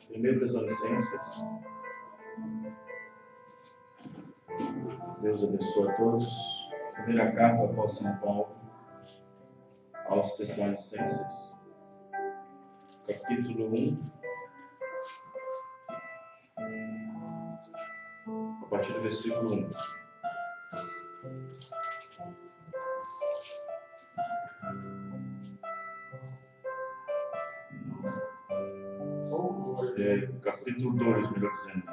1 Tessalonicenses. Deus abençoe a todos. Primeira carta do apóstolo São Paulo aos Tessalonicenses, capítulo 1, a partir do versículo 1. Capítulo 2, melhor dizendo.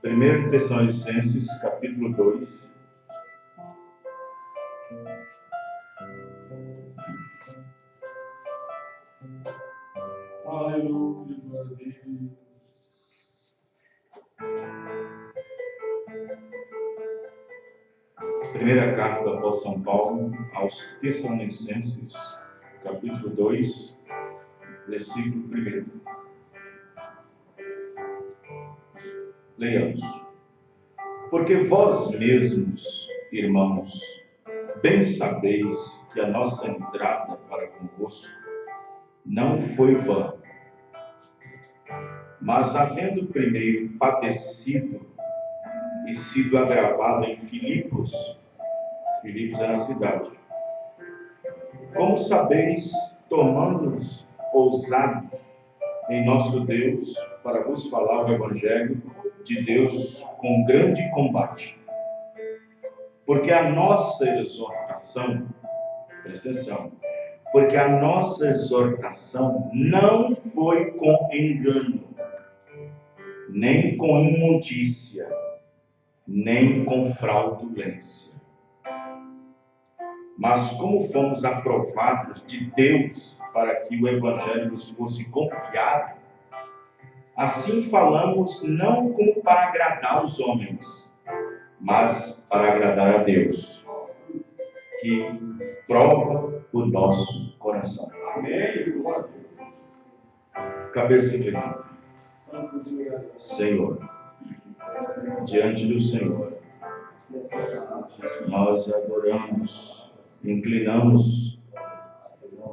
1 Tessalonicenses, capítulo 2. Aleluia, glória a Deus. Primeira carta do apóstolo São Paulo aos Tessalonicenses, capítulo 2, versículo 1. Leiamos. Porque vós mesmos, irmãos, bem sabeis que a nossa entrada para convosco não foi vã, mas havendo primeiro padecido e sido agravado em Filipos era a cidade, como sabeis, tomamos ousados em nosso Deus para vos falar o Evangelho de Deus com grande combate. Porque a nossa exortação, presta atenção, porque a nossa exortação não foi com engano, nem com imundícia, nem com fraudulência. Mas como fomos aprovados de Deus para que o Evangelho nos fosse confiado, assim falamos não como para agradar os homens, mas para agradar a Deus, que prova o nosso coração. Amém. Cabeça inclinada. Senhor, diante do Senhor, nós adoramos, inclinamos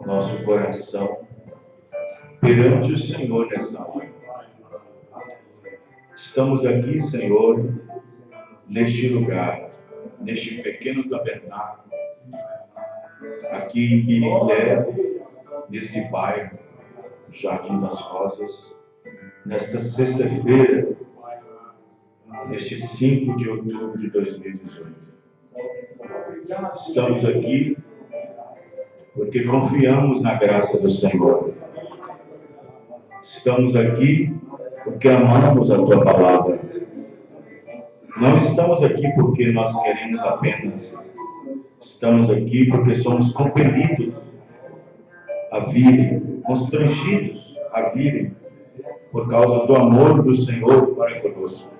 nosso coração perante o Senhor nessa hora. Estamos aqui, Senhor, neste lugar, neste pequeno tabernáculo, aqui em Birité, nesse bairro, Jardim das Rosas, nesta sexta-feira, neste 5 de outubro de 2018. Estamos aqui porque confiamos na graça do Senhor. Estamos aqui porque amamos a Tua palavra. Não estamos aqui porque nós queremos apenas. Estamos aqui porque somos compelidos a vir, constrangidos a vir, por causa do amor do Senhor para conosco.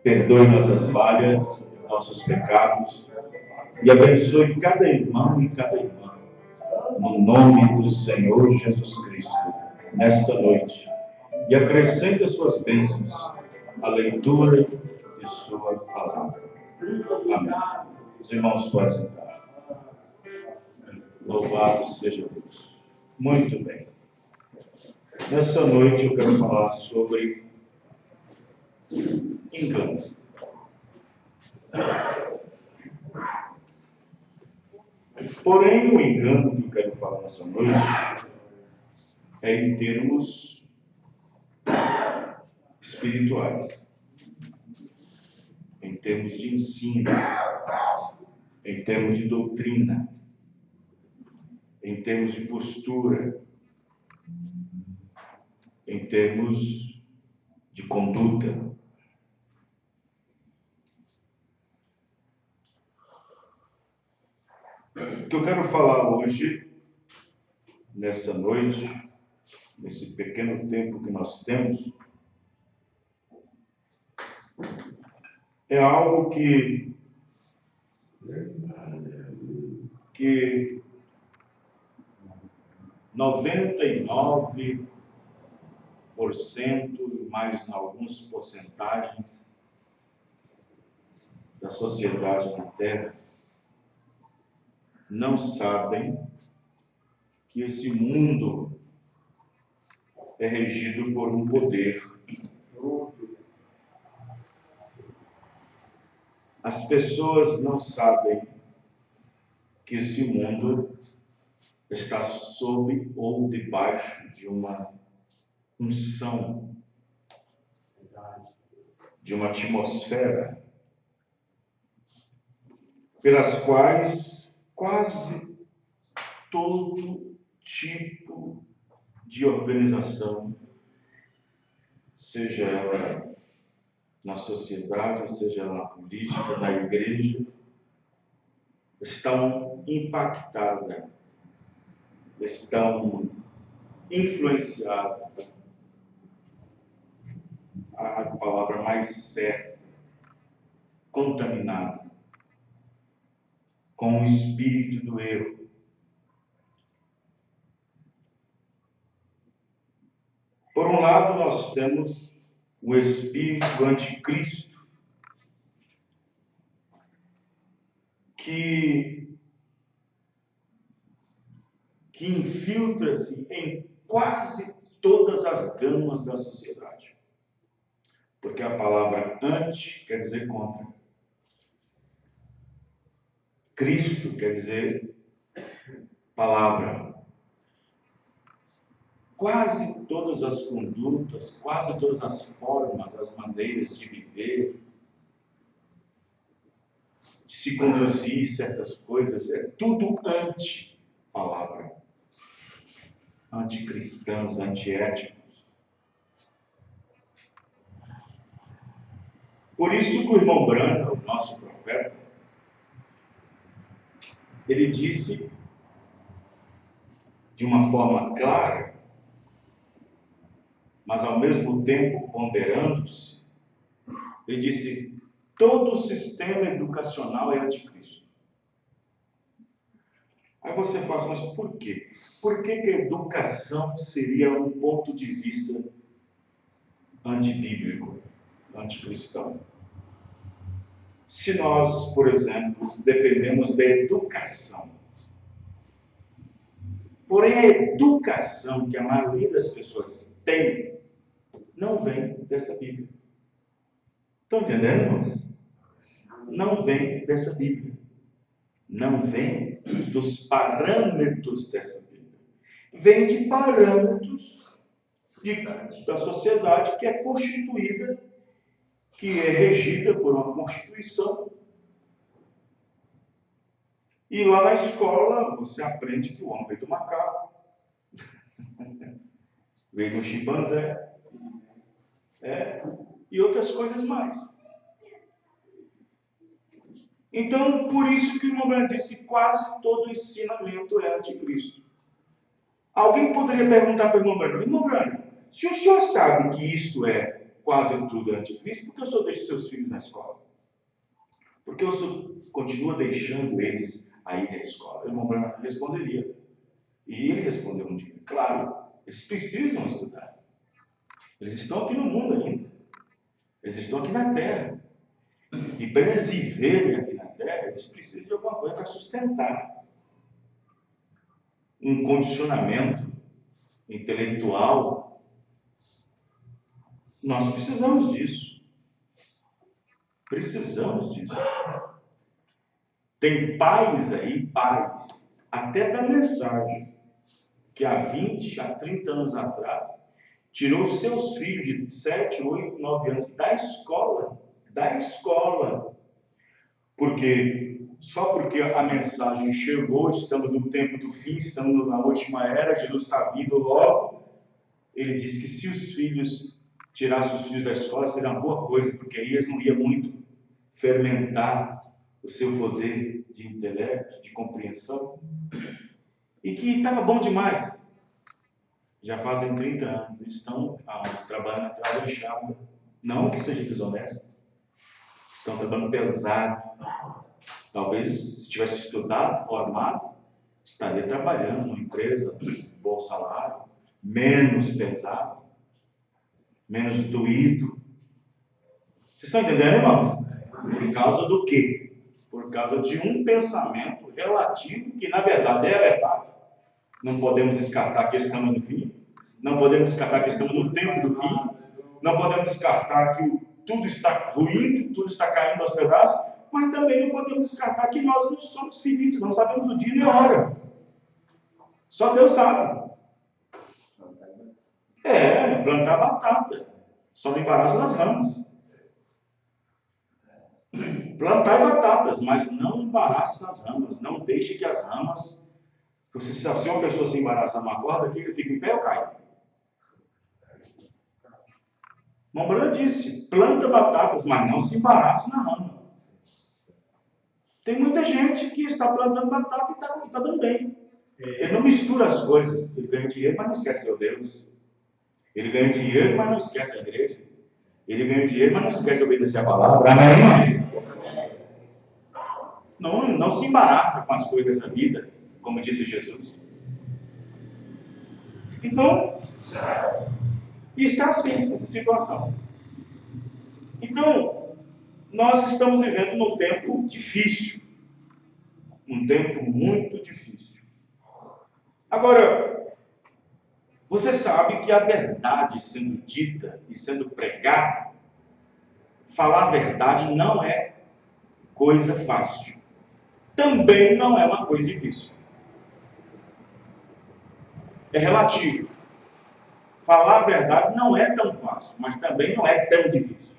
Perdoe nossas falhas, nossos pecados, e abençoe cada irmão e cada irmã, no nome do Senhor Jesus Cristo, nesta noite, e acrescente as suas bênçãos à leitura de sua palavra. Amém. Os irmãos podem sentar. Louvado seja Deus. Muito bem. Nessa noite eu quero falar sobre engano. Porém, o engano que eu quero falar nessa noite é em termos espirituais, em termos de ensino, em termos de doutrina, em termos de postura, em termos de conduta. O que eu quero falar hoje, nesta noite, nesse pequeno tempo que nós temos, é algo que 99%, mais algumas porcentagens da sociedade na Terra não sabem que esse mundo é regido por um poder. As pessoas não sabem que esse mundo está sob ou debaixo de uma unção, de uma atmosfera, pelas quais quase todo tipo de organização, seja ela na sociedade, seja ela na política, na igreja, estão impactadas, estão influenciadas, a palavra mais certa, contaminada, com o espírito do erro. Por um lado, nós temos o espírito do anticristo, que infiltra-se em quase todas as gamas da sociedade. Porque a palavra anti quer dizer contra. Cristo quer dizer palavra. Quase todas as condutas, quase todas as formas, as maneiras de viver, de se conduzir certas coisas, é tudo anti-palavra. Anticristãs, antiéticos. Por isso que o irmão Branham, o nosso profeta, ele disse de uma forma clara, mas ao mesmo tempo ponderando-se, ele disse: todo o sistema educacional é anticristo. Aí você fala assim, mas por quê? Por que a educação seria um ponto de vista antibíblico, anticristão? Se nós, por exemplo, dependemos da educação, porém a educação que a maioria das pessoas tem, não vem dessa Bíblia. Estão entendendo, irmãos? Não vem dessa Bíblia. Não vem dos parâmetros dessa Bíblia. Vem de parâmetros da sociedade que é constituída, que é regida por uma Constituição. E lá na escola você aprende que o homem veio do macaco, veio do chimpanzé, e outras coisas mais. Então, por isso que o irmão Branham diz que quase todo ensinamento é anticristo. Alguém poderia perguntar para o irmão Branham, se o senhor sabe que isto é quase tudo anticristo, por que o senhor deixa seus filhos na escola? Porque o senhor continua deixando eles a ir à escola? O irmão Branham responderia. E ele respondeu um dia, claro, eles precisam estudar. Eles estão aqui no mundo ainda. Eles estão aqui na Terra. E para eles viverem aqui na Terra, eles precisam de alguma coisa para sustentar. Um condicionamento intelectual. Nós precisamos disso. Precisamos disso. Tem pais aí, pais, até da mensagem, que há 20, há 30 anos atrás, tirou seus filhos de 7, 8, 9 anos da escola. Só porque a mensagem chegou, estamos no tempo do fim, estamos na última era, Jesus está vindo logo. Ele disse que se os filhos tirassem os filhos da escola, seria uma boa coisa, porque aí eles não iam muito fermentar o seu poder de intelecto, de compreensão, e que estava bom demais. Já fazem 30 anos, estão trabalhando na estrada enxada. Não que seja desonesto, estão trabalhando pesado. Talvez, se tivesse estudado, formado, estaria trabalhando numa empresa, bom salário, menos pesado, menos doído. Vocês estão entendendo, irmãos? Por causa do quê? Por causa de um pensamento relativo, que na verdade é a verdade. Não podemos descartar que estamos no fim. Não podemos descartar que estamos no tempo do fim. Não podemos descartar que tudo está ruindo, tudo está caindo aos pedaços. Mas também não podemos descartar que nós não somos finitos, não sabemos o dia e a hora. Só Deus sabe. Plantar batata. Só me embaraça nas ramas. Plantar batatas, mas não embarace nas ramas. Não deixe que as ramas... Se uma pessoa se embaraçar numa corda, que ele fica em pé ou cai? Mombrana disse, planta batatas, mas não se embarace na rama. Tem muita gente que está plantando batata e está dando bem. Ele não mistura as coisas. Ele ganha dinheiro, mas não esquece seu Deus. Ele ganha dinheiro, mas não esquece a igreja. Ele ganha dinheiro, mas não esquece obedecer a palavra. Amém? Não se embaraça com as coisas dessa vida, como disse Jesus. Então, está assim, essa situação. Então, nós estamos vivendo num tempo difícil. Um tempo muito difícil. Agora, você sabe que a verdade sendo dita e sendo pregada, falar a verdade não é coisa fácil. Também não é uma coisa difícil. É relativo. Falar a verdade não é tão fácil, mas também não é tão difícil.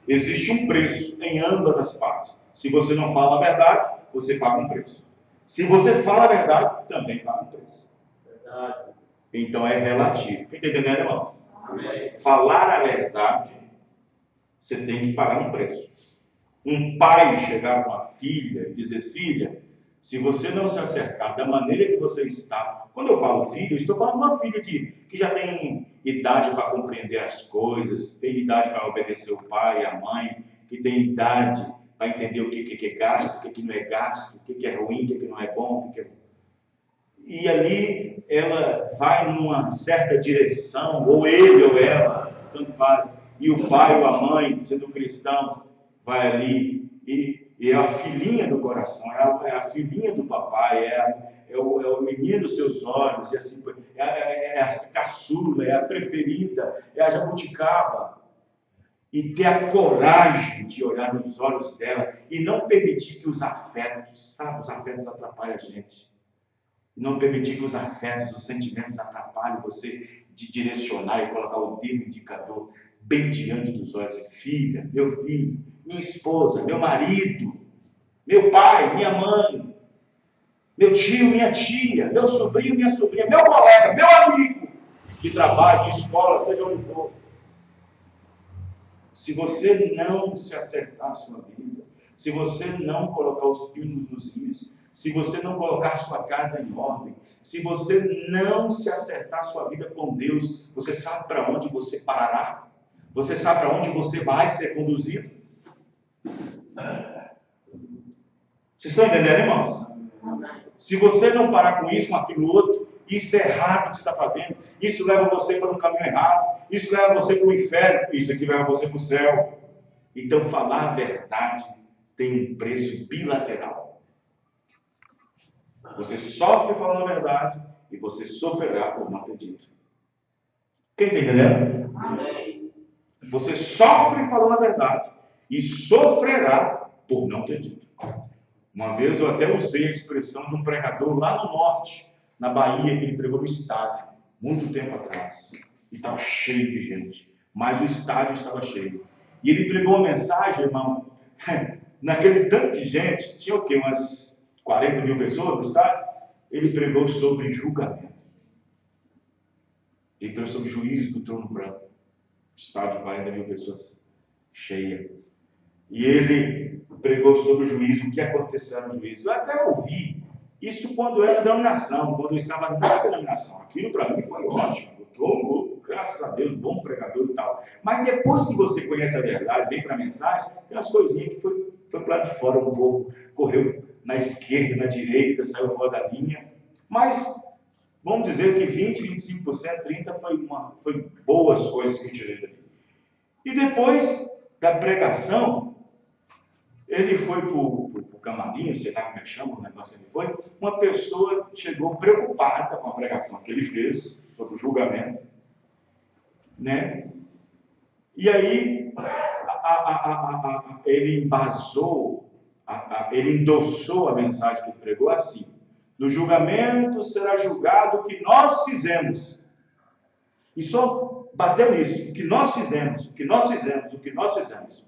Existe um preço em ambas as partes. Se você não fala a verdade, você paga um preço. Se você fala a verdade, também paga um preço. Verdade. Então é relativo. Quem está entendendo, irmão? Amém. Falar a verdade, você tem que pagar um preço. Um pai chegar com uma filha e dizer, filha, se você não se acertar da maneira que você está... Quando eu falo filho, eu estou falando de uma filha que já tem idade para compreender as coisas, tem idade para obedecer o pai e a mãe, que tem idade para entender o que é gasto, o que não é gasto, o que é ruim, o que não é bom, o que é... E ali ela vai numa certa direção, ou ele ou ela, tanto faz, e o pai ou a mãe, sendo cristão, vai ali e é a filhinha do coração, é a filhinha do papai, é o menino dos seus olhos, e assim, é a caçula, é a preferida, é a jabuticaba. E ter a coragem de olhar nos olhos dela e não permitir que os afetos, sabe, os afetos atrapalham a gente. Não permitir que os afetos, os sentimentos atrapalhem você de direcionar e colocar o dedo indicador bem diante dos olhos. Filha, meu filho, minha esposa, meu marido, meu pai, minha mãe, meu tio, minha tia, meu sobrinho, minha sobrinha, meu colega, meu amigo de trabalho, de escola, seja onde for. Se você não se acertar a sua vida, se você não colocar os pingos nos is, se você não colocar a sua casa em ordem, se você não se acertar a sua vida com Deus, você sabe para onde você parará? Você sabe para onde você vai ser conduzido? Vocês estão entendendo, irmãos? Se você não parar com isso, com aquilo outro, isso é errado o que você está fazendo, isso leva você para um caminho errado, isso leva você para o inferno, isso aqui leva você para o céu. Então, falar a verdade tem um preço bilateral. Você sofre falando a verdade e você sofrerá por não ter dito. Quem está entendendo? Amém. Você sofre falando a verdade e sofrerá por não ter dito. Uma vez eu até usei a expressão de um pregador lá no norte, na Bahia, que ele pregou no estádio, muito tempo atrás. E estava cheio de gente, mas o estádio estava cheio. E ele pregou uma mensagem, irmão, naquele tanto de gente, tinha o quê? Umas 40 mil pessoas no estádio? Ele pregou sobre julgamento. Ele pregou sobre juízo do trono branco. Estádio de 40 mil pessoas cheia. E ele pregou sobre o juízo, o que acontecerá no juízo. Eu até ouvi isso quando eu era denominação, quando eu estava na denominação. Aquilo para mim foi ótimo. Graças a Deus, bom pregador e tal. Mas depois que você conhece a verdade, vem para a mensagem, tem umas coisinhas que foi para o lado de fora um pouco. Correu na esquerda, na direita, saiu fora da linha. Mas vamos dizer que 20, 25%, 30% foi boas coisas que eu tirei dali. E depois da pregação, ele foi para o camarim, sei lá como é que chama, o negócio que foi, uma pessoa chegou preocupada com a pregação que ele fez sobre o julgamento, né? E aí ele embasou, ele endossou a mensagem que ele pregou assim: no julgamento será julgado o que nós fizemos. E só bateu nisso, o que nós fizemos, o que nós fizemos, o que nós fizemos.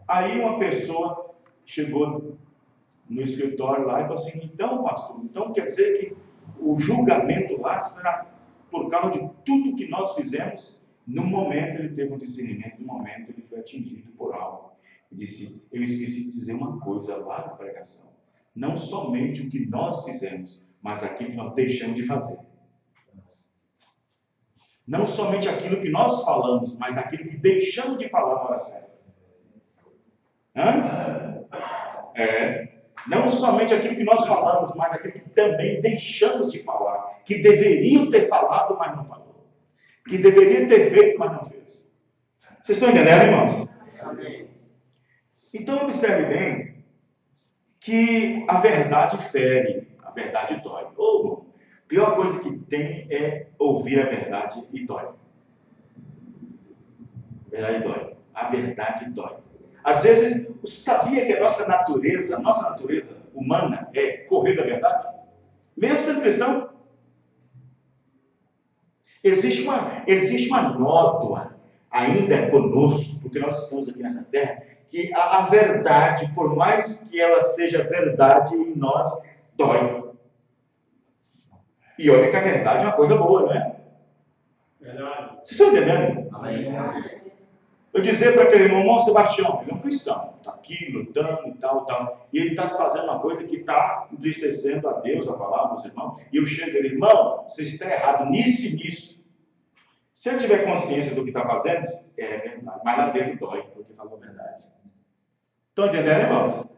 Aí uma pessoa chegou no escritório lá e falou assim: então, pastor, então quer dizer que o julgamento lá será por causa de tudo que nós fizemos? No momento ele teve um discernimento, no momento ele foi atingido por algo. Ele disse: eu esqueci de dizer uma coisa lá na pregação. Não somente o que nós fizemos, mas aquilo que nós deixamos de fazer. Não somente aquilo que nós falamos, mas aquilo que deixamos de falar na hora certa. Não somente aquilo que nós falamos, mas aquilo que também deixamos de falar, que deveriam ter falado, mas não falou, que deveria ter feito, mas não fez. Vocês estão entendendo, irmãos? Amém. Então observe bem que a verdade fere, a verdade dói. A pior coisa que tem é ouvir a verdade e dói. A verdade dói. A verdade dói. Às vezes, você sabia que a nossa natureza humana é correr da verdade? Mesmo sendo cristão? Existe uma nódoa ainda conosco, porque nós estamos aqui nessa terra, que a verdade, por mais que ela seja verdade em nós, dói. E olha que a verdade é uma coisa boa, não é? Verdade. Vocês estão entendendo? Amém. Eu dizer para aquele irmão Sebastião, ele é um cristão, está aqui lutando e tal, e ele está fazendo uma coisa que está entristecendo a Deus, a palavra dos irmãos, e eu chego e ele: irmão, você está errado nisso e nisso. Se ele tiver consciência do que está fazendo, é verdade, mas lá dentro dói, porque falou a verdade. Estão entendendo, irmãos?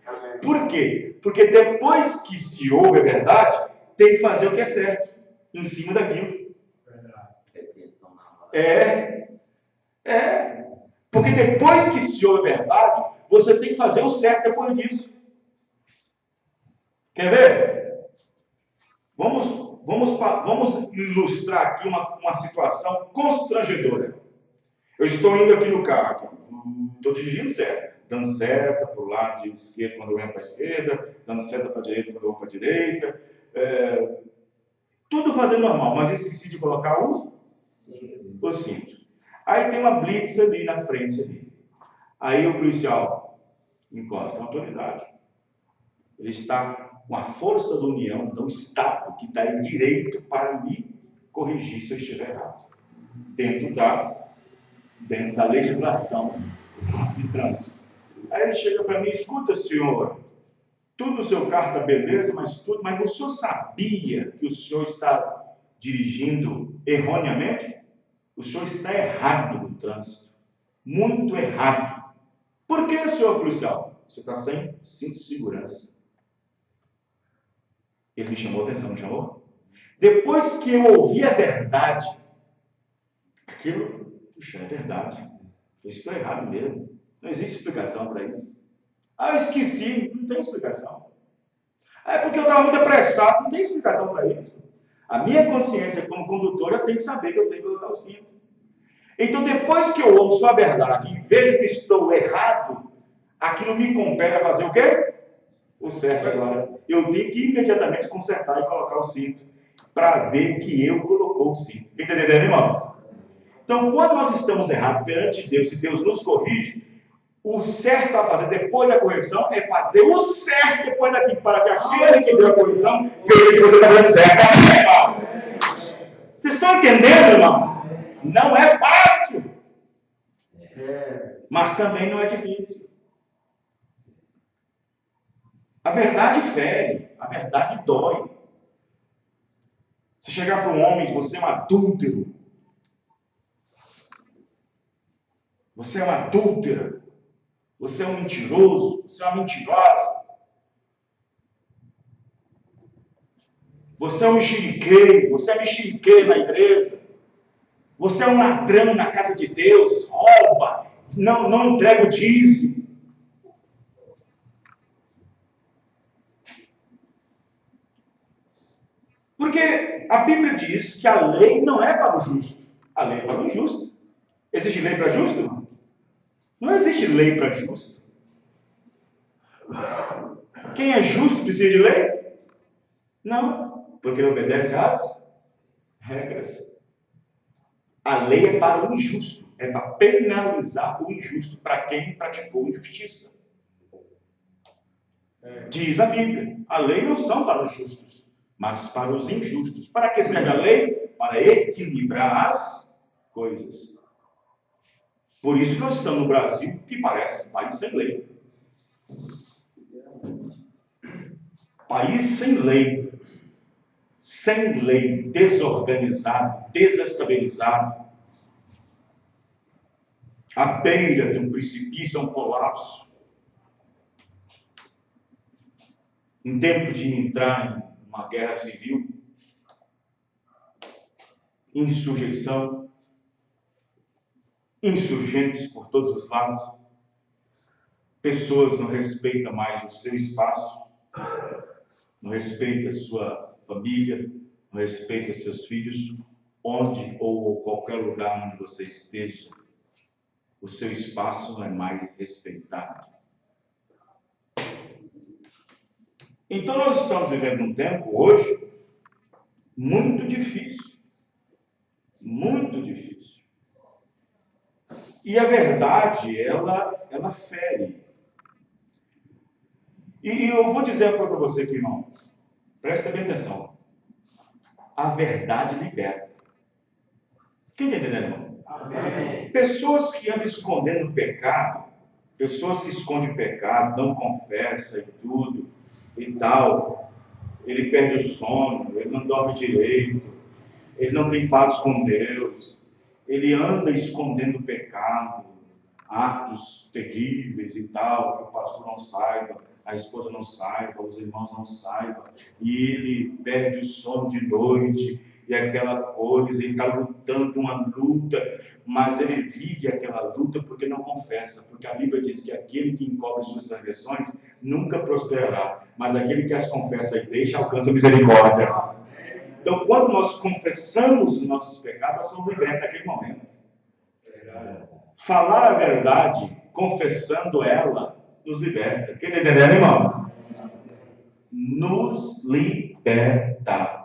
Amém. Por quê? Porque depois que se ouve a verdade, tem que fazer o que é certo, em cima daquilo. Porque depois que se ouve a verdade, você tem que fazer o certo depois disso. Quer ver? Vamos ilustrar aqui uma situação constrangedora. Eu estou indo aqui no carro, estou dirigindo certo, dando seta para o lado esquerdo quando eu entro para a esquerda, dando seta para a direita quando eu vou para a direita, tudo fazendo normal, mas eu esqueci de colocar o cinto. Aí tem uma blitz ali na frente ali. Aí o policial encosta a autoridade. Ele está com a força da união do Estado, que dá direito para me corrigir se eu estiver errado. Dentro da legislação de trânsito. Aí ele chega para mim: escuta, senhor, tudo no seu carro está beleza, mas o senhor sabia que o senhor está dirigindo erroneamente? O senhor está errado no trânsito. Muito errado. Por que, senhor policial? Você está sem cinto de segurança. Ele me chamou a atenção, não chamou? Depois que eu ouvi a verdade, puxa, é verdade. Eu estou errado mesmo. Não existe explicação para isso. Eu esqueci. Não tem explicação. É porque eu estava muito apressado. Não tem explicação para isso. A minha consciência como condutor, eu tenho que saber que eu tenho que colocar o cinto. Então, depois que eu ouço a verdade e vejo que estou errado, aquilo me compele a fazer o quê? O certo agora. Eu tenho que imediatamente consertar e colocar o cinto para ver que eu colocou o cinto. Entenderam, irmãos? Então, quando nós estamos errados perante Deus e Deus nos corrige, o certo a fazer depois da correção é fazer o certo depois daqui, para que aquele que deu a correção veja que você está dando certo. Vocês estão entendendo, irmão? Não é fácil, mas também não é difícil. A verdade fere, a verdade dói. Se chegar para um homem, você é um adúltero, você é uma adúltera, você é um mentiroso, você é uma mentirosa, você é um mexeriqueiro, você é mexeriqueiro na igreja, você é um ladrão na casa de Deus, rouba, não entrega o dízimo. Porque a Bíblia diz que a lei não é para o justo, a lei é para o injusto. Existe lei para justo, irmão? Não existe lei para justo. Quem é justo precisa de lei? Não, porque ele obedece às regras. A lei é para o injusto, é para penalizar o injusto, para quem praticou injustiça. Diz a Bíblia, a lei não são para os justos, mas para os injustos. Para que serve a lei? Para equilibrar as coisas. Por isso que nós estamos no Brasil, que parece um país sem lei. País sem lei, desorganizado, desestabilizado, à beira de um precipício, um colapso. Em tempo de entrar em uma guerra civil, insurreição, insurgentes por todos os lados, pessoas não respeitam mais o seu espaço, não respeitam a sua família, não respeitam seus filhos, onde ou qualquer lugar onde você esteja, o seu espaço não é mais respeitado. Então nós estamos vivendo um tempo hoje muito difícil. Muito difícil. E a verdade, ela fere. E eu vou dizer para você aqui, irmão, presta bem atenção. A verdade liberta. Quem está entendendo, irmão? Amém. Pessoas que andam escondendo o pecado, pessoas que escondem o pecado, não confessam e tudo, e tal, ele perde o sono, ele não dorme direito, ele não tem paz com Deus, ele anda escondendo o pecado, atos terríveis e tal, que o pastor não saiba, a esposa não saiba, os irmãos não saibam, e ele perde o sono de noite, e aquela coisa, ele está lutando uma luta, mas ele vive aquela luta porque não confessa, porque a Bíblia diz que aquele que encobre suas transgressões nunca prosperará, mas aquele que as confessa e deixa alcança a misericórdia. Então, quando nós confessamos os nossos pecados, nós somos libertos naquele momento. Falar a verdade, confessando ela, nos liberta. Quem está entendendo, irmão? Nos liberta.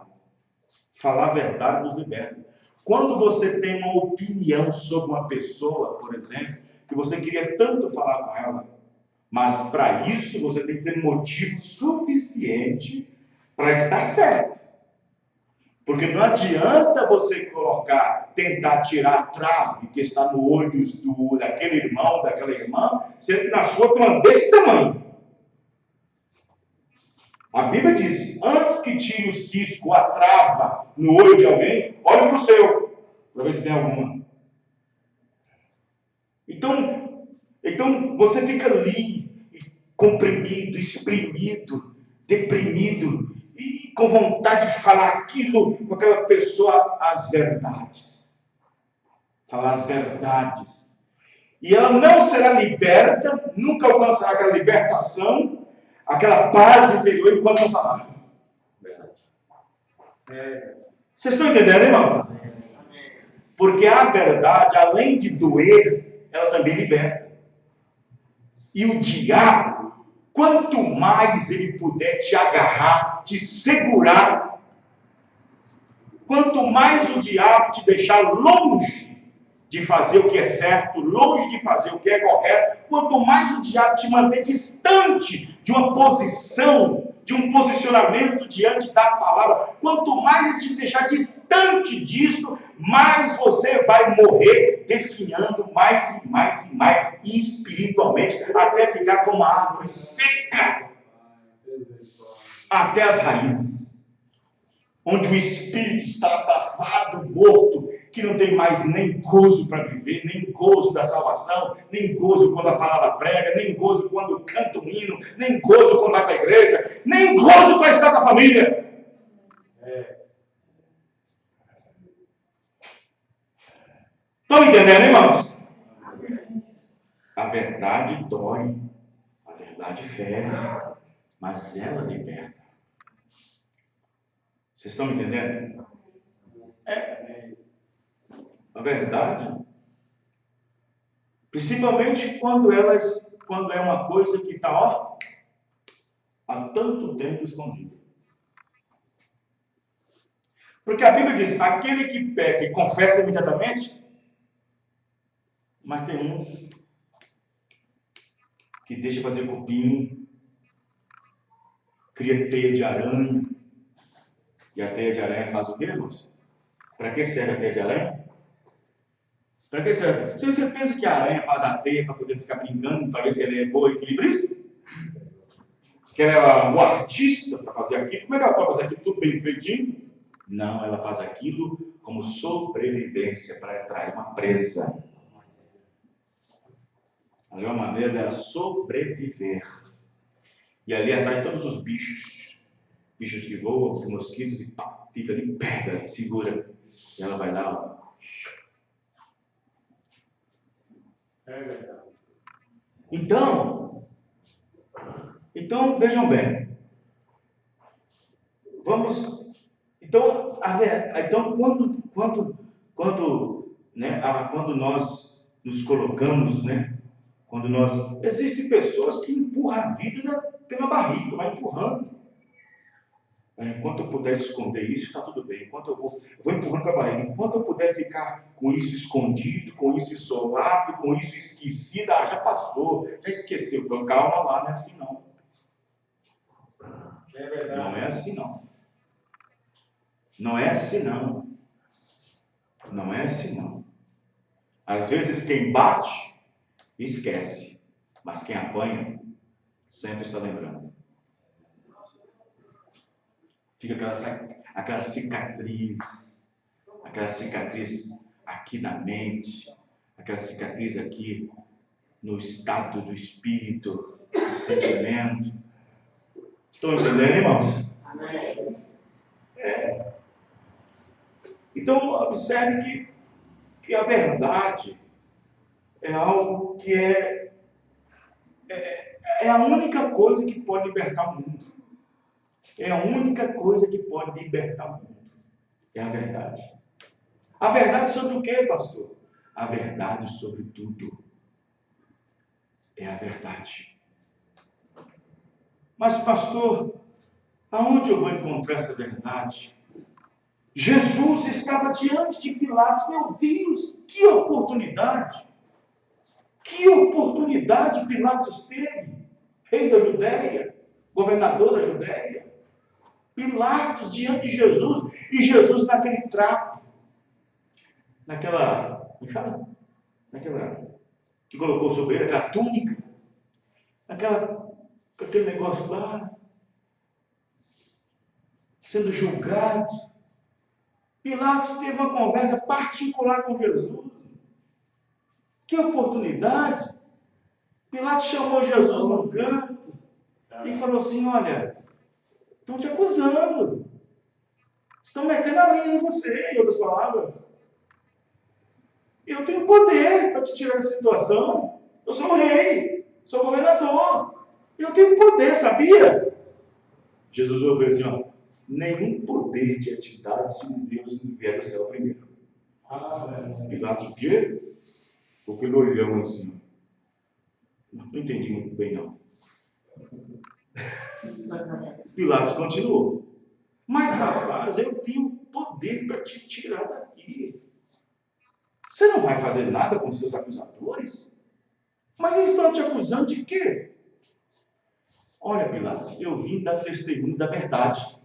Falar a verdade nos liberta. Quando você tem uma opinião sobre uma pessoa, por exemplo, que você queria tanto falar com ela, mas para isso você tem que ter motivo suficiente para estar certo. Porque não adianta você tentar tirar a trave que está no olho daquele irmão, daquela irmã, sendo que na sua tem desse tamanho. A Bíblia diz, antes que tire o cisco, a trava no olho de alguém, olhe para o seu, para ver se tem alguma. Então você fica ali, comprimido, exprimido, deprimido, e com vontade de falar aquilo com aquela pessoa, as verdades. Falar as verdades. E ela não será liberta, nunca alcançará aquela libertação, aquela paz interior enquanto não falar. Vocês estão entendendo, irmão? Porque a verdade, além de doer, ela também liberta. E o diabo, quanto mais ele puder te agarrar, te segurar, quanto mais o diabo te deixar longe de fazer o que é certo, longe de fazer o que é correto, quanto mais o diabo te manter distante de uma posição, de um posicionamento diante da palavra, quanto mais ele te deixar distante disso, mais você vai morrer definhando mais e mais e mais, e espiritualmente, até ficar como uma árvore seca, até as raízes, onde o espírito está abafado, morto, que não tem mais nem gozo para viver, nem gozo da salvação, nem gozo quando a palavra prega, nem gozo quando canta um hino, nem gozo quando vai para a igreja, nem gozo para estar com a família. Estão entendendo, irmãos? A verdade dói, a verdade fere, mas ela liberta. Vocês estão me entendendo? É a verdade. Principalmente quando é uma coisa que está, há tanto tempo escondida. Porque a Bíblia diz, aquele que peca e confessa imediatamente, mas tem uns que deixa fazer cupim, cria teia de aranha. E a teia de aranha faz o quê, irmãos? Para que serve a teia de aranha? Para que serve? Se você pensa que a aranha faz a teia para poder ficar brincando, para ver se ela é boa equilibrista, que ela é um artista para fazer aquilo, como é que ela pode fazer aquilo tudo bem feitinho? Não, ela faz aquilo como sobrevivência para atrair uma presa. A melhor maneira dela sobreviver. E ali atrai todos os bichos. Bichos que voam, mosquitos, e pá, fica ali, pega, segura. E ela vai lá, ó. Então, vejam bem. Então, quando nós nos colocamos, existem pessoas que empurram a vida pela barriga, vai empurrando. Enquanto eu puder esconder isso, está tudo bem. Enquanto eu vou empurrando com a barriga. Enquanto eu puder ficar com isso escondido, com isso isolado, com isso esquecido, já passou, já esqueceu. Então, calma lá, não é assim não. É verdade. Não é assim não. Não é assim não. Não é assim não. Às vezes quem bate, esquece. Mas quem apanha, sempre está lembrando. Fica aquela cicatriz aqui na mente, aquela cicatriz aqui no estado do espírito, do sentimento. Estão entendendo, irmãos? Amém. Então, observe que a verdade é algo que é a única coisa que pode libertar o mundo. É a única coisa que pode libertar o mundo. É a verdade. A verdade sobre o quê, pastor? A verdade sobre tudo. É a verdade. Mas, pastor, aonde eu vou encontrar essa verdade? Jesus estava diante de Pilatos. Meu Deus, que oportunidade! Que oportunidade Pilatos teve! Rei da Judéia, governador da Judéia. Pilatos diante de Jesus, e Jesus naquele trapo, naquela que colocou sobre ele, aquela túnica, aquele negócio lá, sendo julgado. Pilatos teve uma conversa particular com Jesus. Que oportunidade! Pilatos chamou Jesus num canto e falou assim: olha, estão te acusando. Estão metendo a linha em você, em outras palavras. Eu tenho poder para te tirar dessa situação. Eu sou rei, sou governador. Eu tenho poder, sabia? Jesus falou assim: ó, nenhum poder te é te dado se Deus não vier do céu primeiro. Pilatos, o quê? Porque ele olhou assim. Não entendi muito bem, não. Pilatos continuou. Mas, rapaz, eu tenho poder para te tirar daqui. Você não vai fazer nada com seus acusadores? Mas eles estão te acusando de quê? Olha, Pilatos, eu vim dar testemunho da verdade.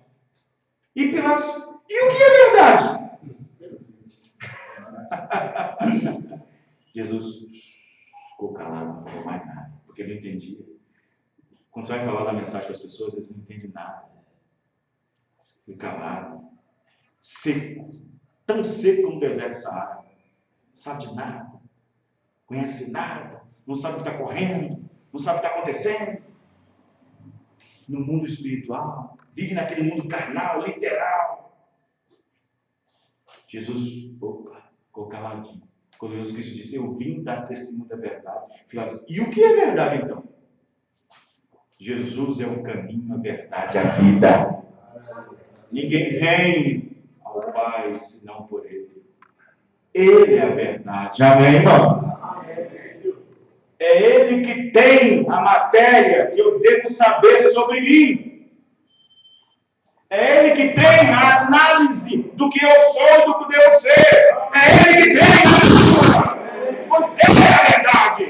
E Pilatos, e o que é verdade? Jesus ficou calado, não falou mais nada, porque ele não entendia. Quando você vai falar da mensagem para as pessoas, eles não entendem nada. Fica calado, seco, tão seco como o deserto do Saara. Não sabe de nada, conhece nada, não sabe o que está correndo, não sabe o que está acontecendo. No mundo espiritual, vive naquele mundo carnal, literal. Jesus, ficou caladinho. Quando Jesus Cristo disse: eu vim dar testemunho da verdade. E o que é verdade então? Jesus é o caminho, a verdade, a vida. Ninguém vem ao Pai senão por Ele. Ele é a verdade. Amém, irmão? É Ele que tem a matéria que eu devo saber sobre mim. É Ele que tem a análise do que eu sou e do que devo ser. É Ele que tem pois Ele é a verdade.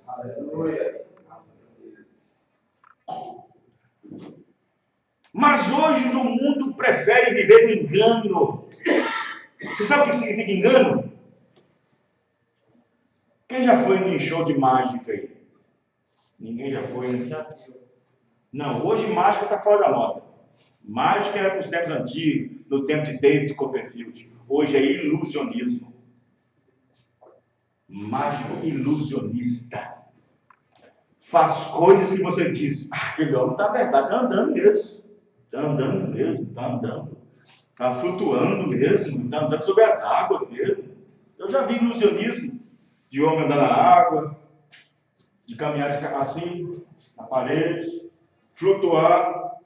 Aleluia. Mas hoje o mundo prefere viver no engano. Você sabe o que significa engano? Quem já foi em show de mágica aí? Ninguém já foi, né? Não, hoje mágica está fora da moda. Mágica era para os tempos antigos, no tempo de David Copperfield. Hoje é ilusionismo. Mágico ilusionista. Faz coisas que você diz, aquele homem está verdade, está andando mesmo. Está andando mesmo, está andando. Está flutuando mesmo, está andando sobre as águas mesmo. Eu já vi ilusionismo de homem andar na água, de caminhar assim, na parede, flutuar.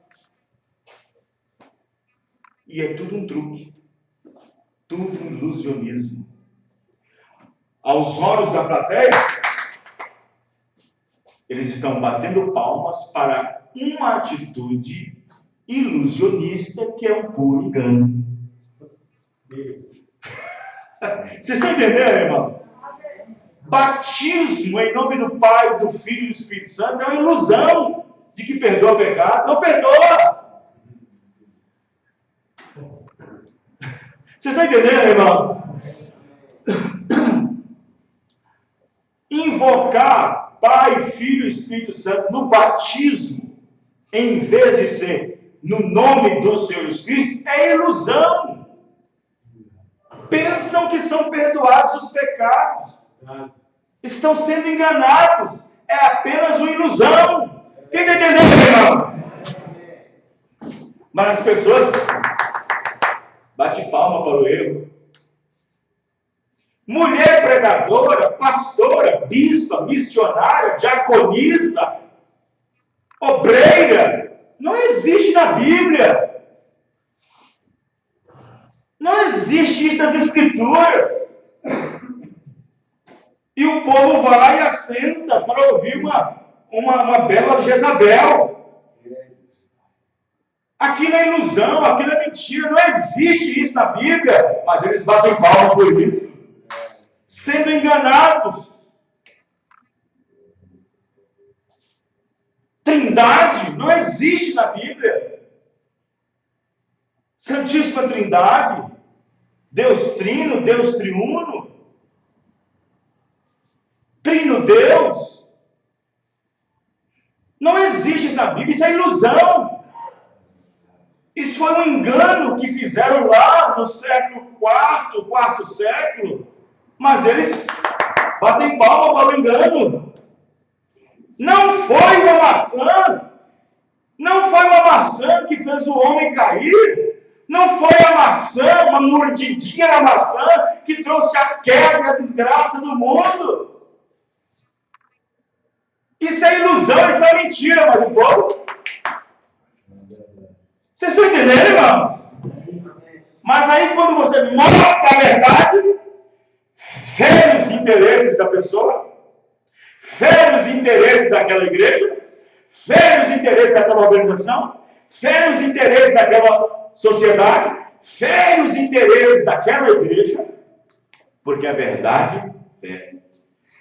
E é tudo um truque. Tudo um ilusionismo. Aos olhos da plateia, eles estão batendo palmas para uma atitude ilusionista que é um puro engano. Vocês estão entendendo, irmão? Batismo em nome do Pai, do Filho e do Espírito Santo é uma ilusão de que perdoa pecado. Não perdoa! Vocês estão entendendo, irmão? Invocar Pai, Filho e Espírito Santo no batismo, em vez de ser no nome do Senhor Jesus Cristo, é ilusão. Pensam que são perdoados os pecados. Estão sendo enganados. É apenas uma ilusão. Quem está entendendo, irmão? Mas as pessoas batem palma para o erro. Mulher pregadora, pastora, bispa, missionária, diaconisa, obreira, não existe na Bíblia. Não existe isso nas Escrituras. E o povo vai e assenta para ouvir uma bela Jezabel. Aquilo é ilusão, aquilo é mentira, não existe isso na Bíblia, mas eles batem palma por isso. Sendo enganados. Trindade não existe na Bíblia. Santíssima Trindade, Deus Trino, Deus Triuno, Trino Deus, não existe isso na Bíblia, isso é ilusão. Isso foi um engano que fizeram lá no século IV, quarto século, mas eles batem palma para o engano. Não foi uma maçã, não foi uma maçã que fez o homem cair. Não foi a maçã, uma mordidinha na maçã, que trouxe a queda e a desgraça do mundo. Isso é ilusão, isso é mentira, mas o povo... Vocês estão entendendo, irmão? Mas aí quando você mostra a verdade, fere os interesses da pessoa, fere os interesses daquela igreja, fere os interesses daquela organização, fere os interesses daquela sociedade, fere os interesses daquela igreja, porque a verdade fere.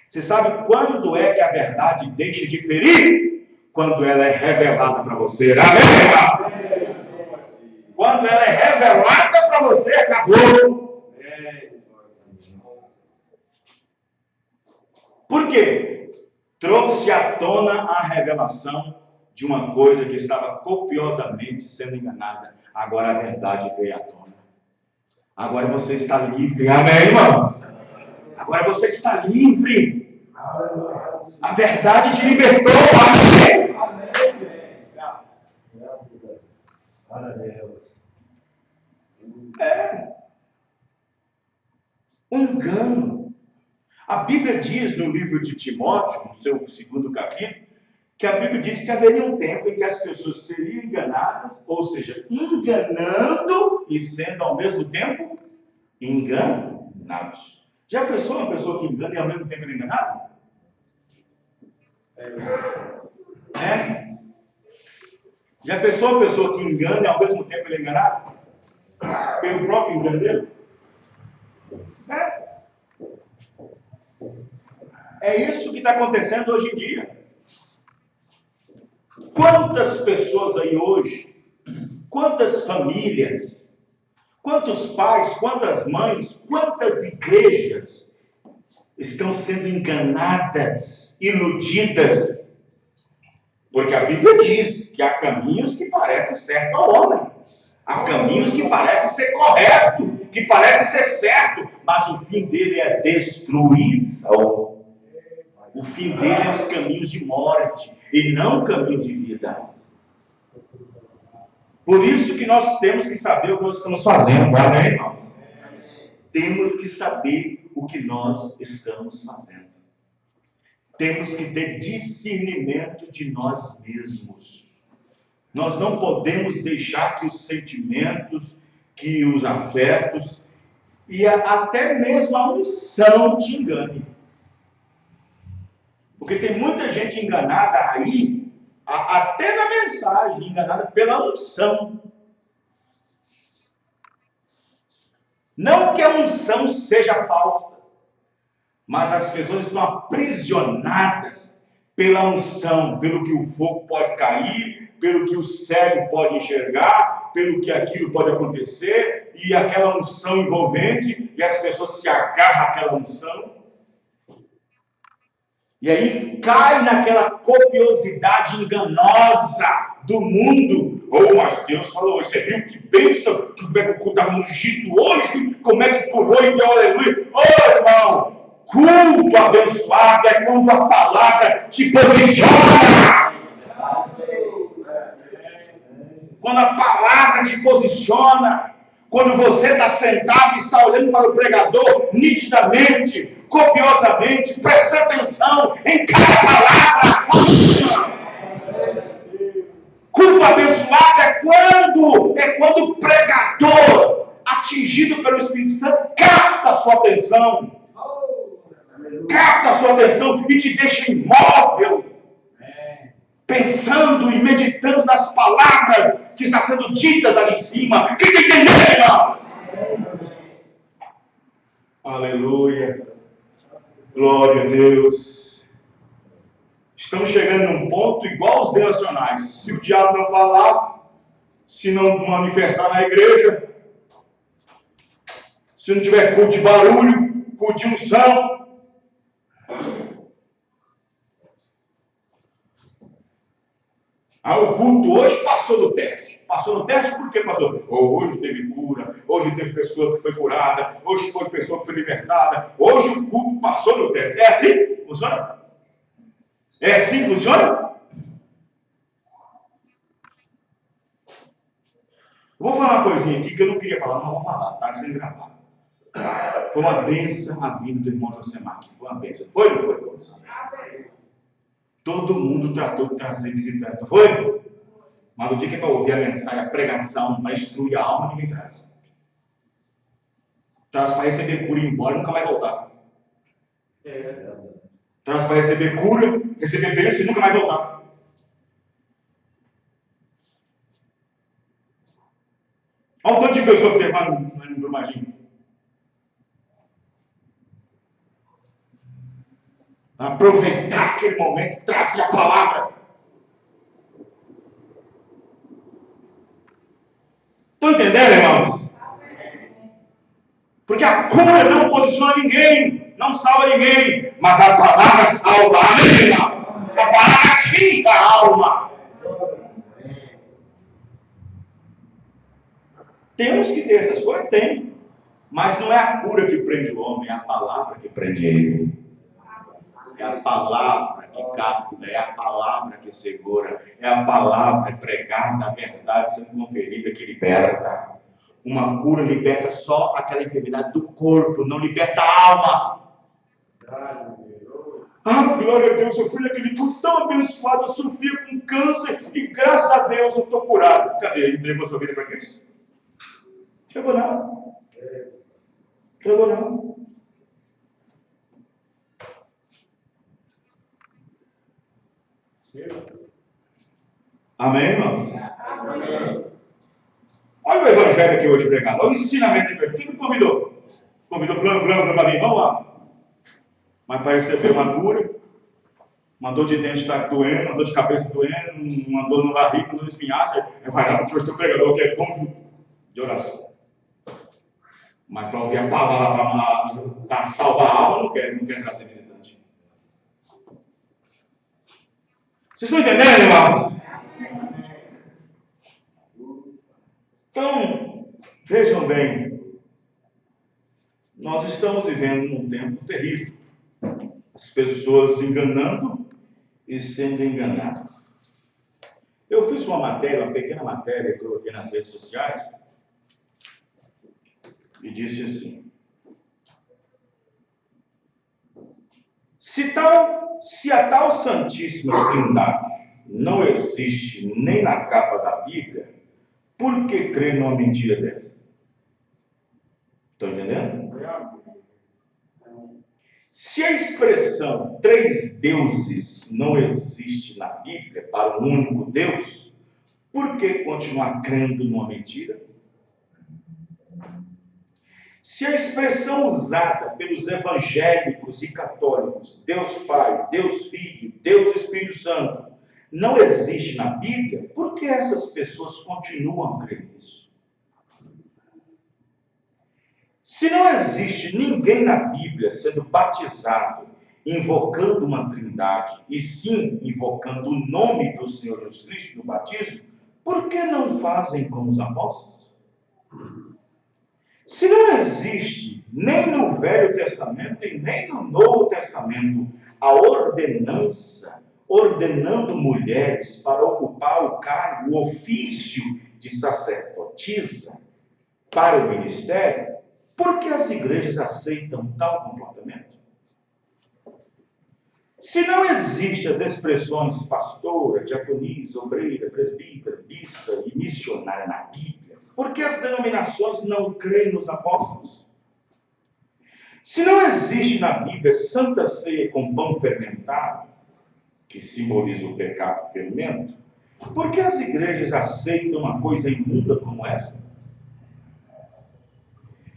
Você sabe quando é que a verdade deixa de ferir? Quando ela é revelada para você. Amém? Quando ela é revelada para você, acabou. Por quê? Trouxe à tona a revelação de uma coisa que estava copiosamente sendo enganada. Agora a verdade veio à tona. Agora você está livre. Amém, irmãos? Agora você está livre. A verdade te libertou. Amém? É um engano. A Bíblia diz no livro de Timóteo, no seu 2º capítulo, que a Bíblia diz que haveria um tempo em que as pessoas seriam enganadas, ou seja, enganando e sendo ao mesmo tempo enganados. Já pensou uma pessoa que engana e ao mesmo tempo é enganado? Já pensou uma pessoa que engana e ao mesmo tempo ele é enganado? Pelo próprio engano dele? É isso que está acontecendo hoje em dia. Quantas pessoas aí hoje, quantas famílias, quantos pais, quantas mães, quantas igrejas estão sendo enganadas, iludidas? Porque a Bíblia diz que há caminhos que parecem certo ao homem, há caminhos que parecem ser correto, que parecem ser certo, mas o fim dele é destruição. O fim dele é os caminhos de morte e não caminhos de vida. Por isso que nós temos que saber o que nós estamos fazendo, amém, irmão? Temos que saber o que nós estamos fazendo. Temos que ter discernimento de nós mesmos. Nós não podemos deixar que os sentimentos, que os afetos e até mesmo a unção te engane. Porque tem muita gente enganada aí, até na mensagem, enganada pela unção. Não que a unção seja falsa, mas as pessoas estão aprisionadas pela unção, pelo que o fogo pode cair, pelo que o cego pode enxergar, pelo que aquilo pode acontecer, e aquela unção envolvente, e as pessoas se agarram àquela unção. E aí cai naquela copiosidade enganosa do mundo. Oh, mas Deus falou, você viu que bênção, como é que o culto estava ungido hoje, como é que pulou e deu aleluia. Oh, irmão, culto abençoado é quando a palavra te posiciona. Quando a palavra te posiciona. Quando você está sentado e está olhando para o pregador nitidamente, copiosamente, prestando atenção em cada palavra. Culto abençoado é quando o pregador, atingido pelo Espírito Santo, capta a sua atenção. Capta a sua atenção e te deixa imóvel, pensando e meditando nas palavras que estão sendo ditas ali em cima. Quem está entendendo, irmão? Aleluia. Glória a Deus. Estamos chegando num ponto igual aos devocionais. Se o diabo não falar, se não manifestar na igreja, se não tiver culto de barulho, culto de unção, o culto hoje passou no teste. Passou no teste por quê, pastor? Hoje teve cura, hoje teve pessoa que foi curada, hoje foi pessoa que foi libertada, hoje o culto passou no teste. É assim que funciona? É assim que funciona? Vou falar uma coisinha aqui que eu não queria falar, mas vou falar, tá sendo gravado. Foi uma bênção a vinda do irmão Josemar aqui, foi uma bênção. Foi ou não foi? Todo mundo tratou de trazer visitante, foi? Mas no dia que é para ouvir a mensagem, a pregação, para instruir a alma, ninguém traz. Traz para receber cura e ir embora e nunca vai voltar. Traz para receber cura, receber bênção e nunca vai voltar. Olha o tanto de pessoa que teve lá no Brumadinho. Aproveitar aquele momento e trazer a palavra. Estão entendendo, irmãos? Porque a cura não posiciona ninguém, não salva ninguém, mas a palavra salva, amém, irmãos? A palavra atinge a alma. Temos que ter essas coisas? Tem. Mas não é a cura que prende o homem, é a palavra que prende ele. É a palavra que capta, é a palavra que segura, é a palavra pregada, a verdade sendo conferida que liberta. Uma cura liberta só aquela enfermidade do corpo, não liberta a alma. Ah, glória a Deus, eu fui naquele culto tão abençoado, eu sofria com câncer e graças a Deus eu estou curado. Cadê? Entregou sua vida para Cristo? Chegou não. Chegou não. Amém, irmãos? Amém. Olha o evangelho aqui hoje pregado. Olha o ensinamento de Pedro. Quem convidou? Convidou fulano para vir. Vamos lá. Mas para receber uma cura, uma dor de dente está doendo, uma dor de cabeça doendo, uma dor no barriga, uma dor de espinhaço. Vai lá porque o teu pregador que é bom de oração. Mas para ouvir a palavra, para salvar a alma, não quer trazer visitante. Vocês estão entendendo, irmãos? Então, vejam bem, nós estamos vivendo num tempo terrível. As pessoas se enganando e sendo enganadas. Eu fiz uma pequena matéria que eu coloquei nas redes sociais, e disse assim: se a tal Santíssima Trindade não existe nem na capa da Bíblia, por que crer numa mentira dessa? Estão entendendo? Se a expressão três deuses não existe na Bíblia para um único Deus, por que continuar crendo numa mentira? Se a expressão usada pelos evangélicos e católicos, Deus Pai, Deus Filho, Deus Espírito Santo, não existe na Bíblia, por que essas pessoas continuam a crer nisso? Se não existe ninguém na Bíblia sendo batizado, invocando uma trindade, e sim invocando o nome do Senhor Jesus Cristo no batismo, por que não fazem como os apóstolos? Se não existe nem no Velho Testamento e nem no Novo Testamento a ordenança ordenando mulheres para ocupar o cargo, o ofício de sacerdotisa para o ministério, por que as igrejas aceitam tal comportamento? Se não existem as expressões pastora, diaconisa, obreira, presbítera, bispa e missionária na Bíblia, por que as denominações não creem nos apóstolos? Se não existe na Bíblia Santa Ceia com pão fermentado, que simboliza o pecado fermento, por que as igrejas aceitam uma coisa imunda como essa?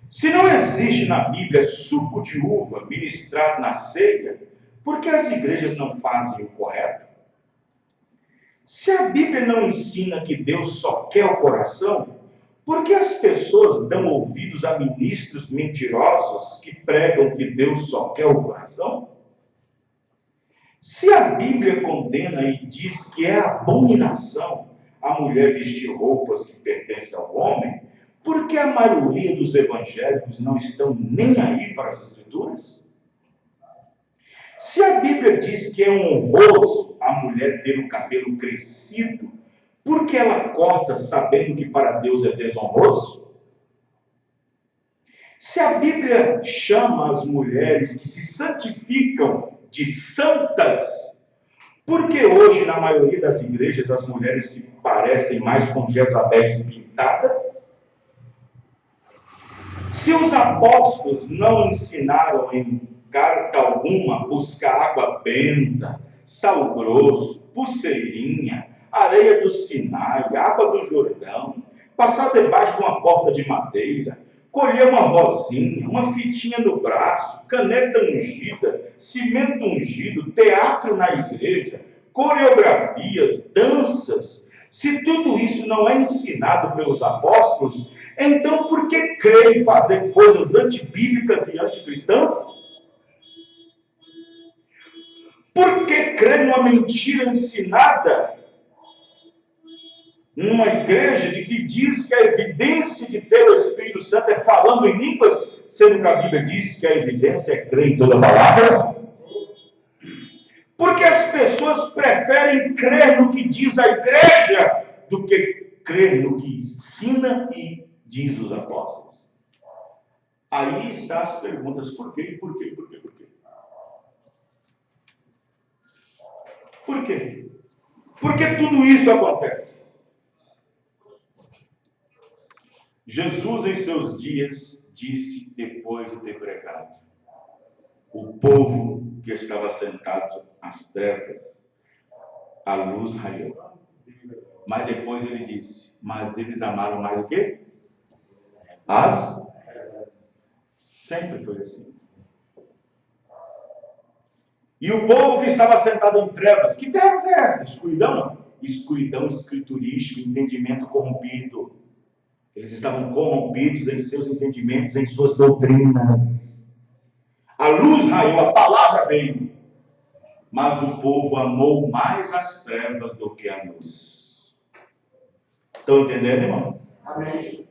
Se não existe na Bíblia suco de uva ministrado na ceia, por que as igrejas não fazem o correto? Se a Bíblia não ensina que Deus só quer o coração, por que as pessoas dão ouvidos a ministros mentirosos que pregam que Deus só quer o coração? Se a Bíblia condena e diz que é abominação a mulher vestir roupas que pertencem ao homem, por que a maioria dos evangélicos não estão nem aí para as Escrituras? Se a Bíblia diz que é honroso a mulher ter o cabelo crescido, por que ela corta sabendo que para Deus é desonroso? Se a Bíblia chama as mulheres que se santificam de santas, por que hoje na maioria das igrejas as mulheres se parecem mais com Jezabéis pintadas? Se os apóstolos não ensinaram em carta alguma buscar água benta, sal grosso, pulseirinha, areia do Sinai, água do Jordão, passar debaixo de uma porta de madeira, colher uma rosinha, uma fitinha no braço, caneta ungida, cimento ungido, teatro na igreja, coreografias, danças, se tudo isso não é ensinado pelos apóstolos, então por que creem fazer coisas antibíblicas e anticristãs? Por que crer numa mentira ensinada numa igreja de que diz que a evidência de ter o Espírito Santo é falando em línguas, sendo que a Bíblia diz que a evidência é crer em toda palavra? Porque as pessoas preferem crer no que diz a igreja do que crer no que ensina e diz os apóstolos. Aí estão as perguntas: por quê, por quê, por quê, por quê? Por quê? Por que tudo isso acontece? Jesus, em seus dias, disse, depois de ter pregado, o povo que estava sentado às trevas, a luz raiou. Mas depois ele disse, mas eles amaram mais o quê? Sempre foi assim. E o povo que estava sentado em trevas, que trevas é essa? Escuridão? Não. Escuridão escriturística, entendimento corrompido. Eles estavam corrompidos em seus entendimentos, em suas doutrinas. A luz raiou, a palavra veio. Mas o povo amou mais as trevas do que a luz. Estão entendendo, irmãos? Amém.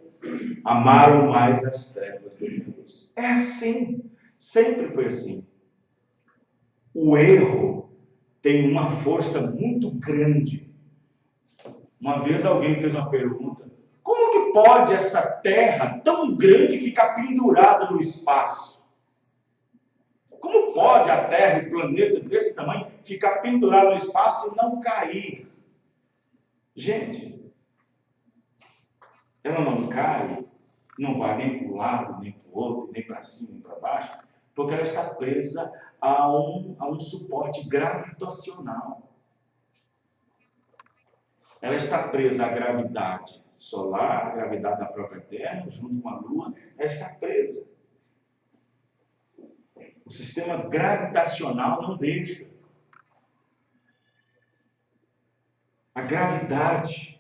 Amaram mais as trevas do que a luz. É assim. Sempre foi assim. O erro tem uma força muito grande. Uma vez alguém fez uma pergunta: como que pode essa terra tão grande ficar pendurada no espaço? Como pode a terra, o planeta desse tamanho, ficar pendurado no espaço e não cair? Gente, ela não cai, não vai nem para um lado, nem para o outro, nem para cima, nem para baixo, porque ela está presa a um suporte gravitacional. Ela está presa à gravidade solar, à gravidade da própria Terra, junto com a Lua, ela está presa. O sistema gravitacional não deixa. A gravidade.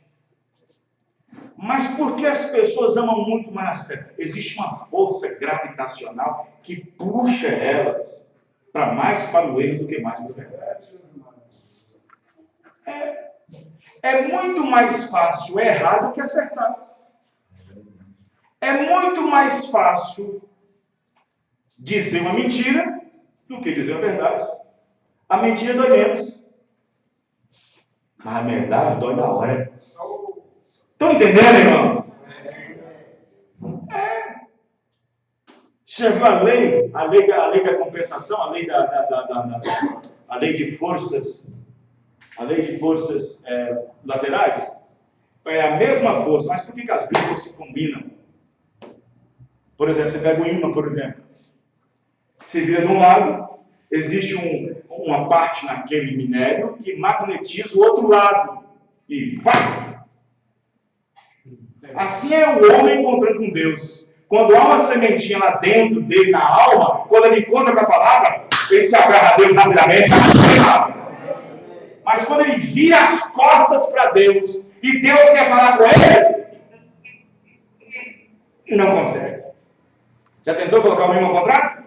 Mas por que as pessoas amam muito mais a Terra? Existe uma força gravitacional que puxa elas mais para o erro do que mais para a verdade. É muito mais fácil errar do que acertar. É muito mais fácil dizer uma mentira do que dizer a verdade. A mentira dói menos. Mas a verdade dói na hora. Estão entendendo, irmãos? Você viu a lei da compensação, a lei de forças, laterais? É a mesma força, mas por que as duas se combinam? Por exemplo, você pega o ímã, por exemplo. Você vira de um lado, existe uma parte naquele minério que magnetiza o outro lado. E vai! Assim é o homem encontrando com Deus. Quando há uma sementinha lá dentro dele, na alma, quando ele encontra com a palavra, ele se agarra a Deus rapidamente. Mas quando ele vira as costas para Deus, e Deus quer falar com ele, não consegue. Já tentou colocar o ímã ao contrário?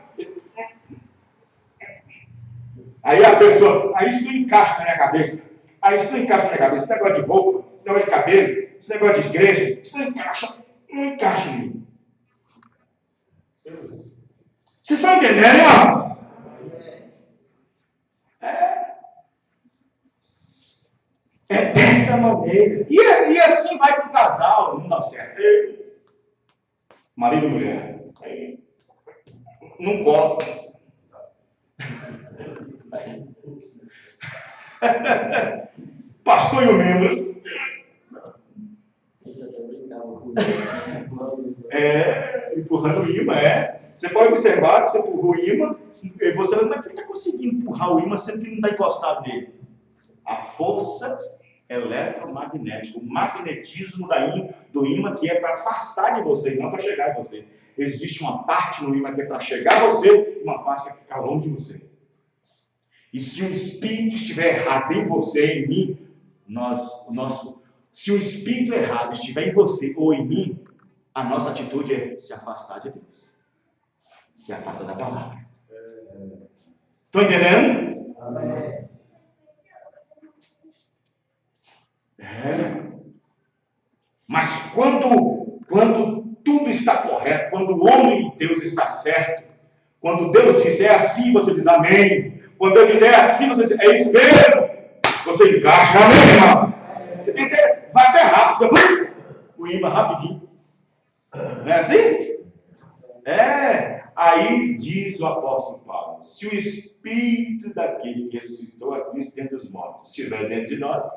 Aí a pessoa, isso não encaixa na minha cabeça. Isso não encaixa na minha cabeça. Esse negócio de roupa, esse negócio de cabelo, esse negócio de igreja, isso não encaixa em mim. Vocês estão entendendo, irmãos? É dessa maneira. E assim vai com o casal, não dá certo. Marido e mulher. Não cola. Pastor e o membro. Empurrando o imã, Você pode observar que você empurrou o imã, e você vai, mas ele está conseguindo empurrar o imã sendo que não está encostado nele. A força eletromagnética, o magnetismo do imã que é para afastar de você, não para chegar em você. Existe uma parte no imã que é para chegar a você e uma parte que é para ficar longe de você. E se o espírito estiver errado em você, em mim, se o espírito errado estiver em você ou em mim, a nossa atitude é se afastar de Deus. Se afasta da palavra. Estão entendendo? Amém. Mas quando tudo está correto, quando o homem e Deus está certo, quando Deus diz é assim, você diz amém. Quando Deus diz é assim, você diz é isso mesmo. Você encaixa, amém, irmão? Você tem que vai até rápido, você o imã rapidinho. Não é assim? Aí diz o apóstolo Paulo, se o Espírito daquele que ressuscitou a Cristo dentre os mortos estiver dentro de nós.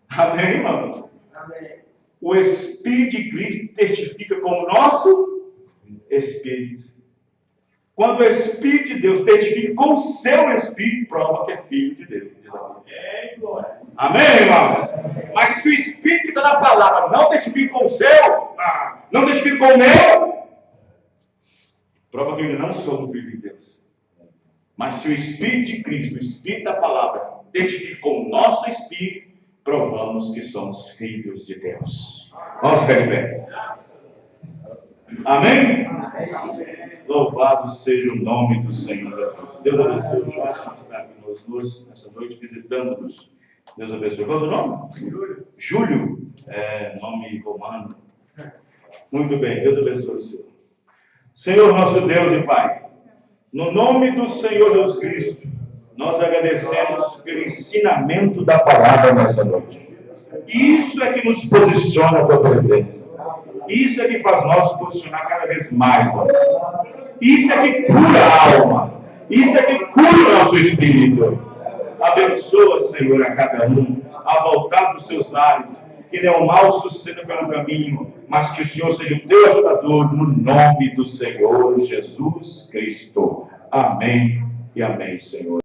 Amém, irmãos? Amém. O Espírito de Cristo testifica com o nosso Espírito. Quando o Espírito de Deus testifica com o seu Espírito, prova que é filho de Deus. Diz amém. Amém, irmãos? Mas se o Espírito que está na palavra não testifica com o seu, não testifica com o meu, prova que ainda não somos filhos de Deus. Mas se o Espírito de Cristo, o Espírito da palavra, testifica com o nosso Espírito, provamos que somos filhos de Deus. Vamos ficar de pé. Amém? Louvado seja o nome do Senhor Jesus. Deus abençoe o João que está aqui conosco nessa noite, visitando-nos. Deus abençoe. Qual é o seu nome? Júlio. Nome romano. Muito bem, Deus abençoe o Senhor. Senhor nosso Deus e Pai, no nome do Senhor Jesus Cristo, nós agradecemos pelo ensinamento da palavra nessa noite. Isso é que nos posiciona a tua presença. Isso é que faz nós posicionar cada vez mais. Isso é que cura a alma. Isso é que cura o nosso espírito. Abençoa, Senhor, a cada um a voltar para os seus lares. Que nenhum mal suceda pelo caminho, mas que o Senhor seja o teu ajudador no nome do Senhor Jesus Cristo. Amém e amém, Senhor.